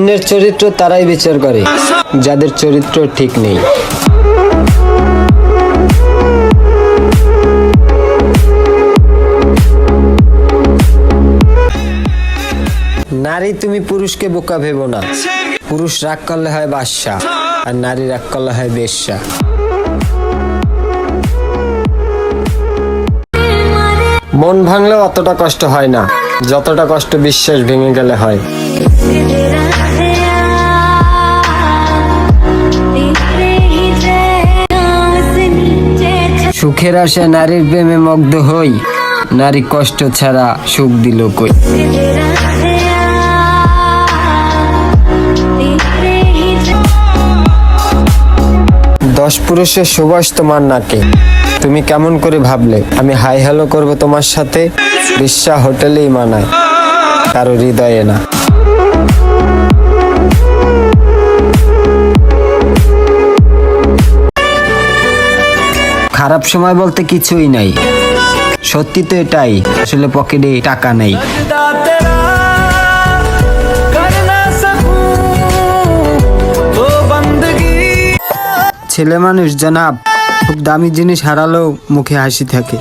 অন্যের চরিত্র তারাই বিচার করে যাদের চরিত্র ঠিক নেই। নারী, তুমি পুরুষকে বোকা ভেবো না। পুরুষ রাগ করলে হয় বাদশা, আর নারী রাগ করলে হয় বেশ্যা। মন ভাঙলেও অতটা কষ্ট হয় না যতটা কষ্ট বিশ্বাস ভেঙে গেলে হয়। সুখের আশায় নারীর প্রেমে মুগ্ধ হই, নারী কষ্ট ছাড়া সুখ দিল কই। দশ পুরুষের সুবাস তোমার নাকে, তুমি কেমন করে ভাবলে আমি হাই হ্যালো করবো তোমার সাথে? বিশ্বা হোটেলেই মানায়, কারো হৃদয়ে না। খারাপ সময় বলতে কিছুই নাই, সত্যি তো এটাই, আসলে পকেটে টাকা নাই। ছেলে মানুষ জনাব, খুব দামি জিনিস হারালেও মুখে হাসি থাকে।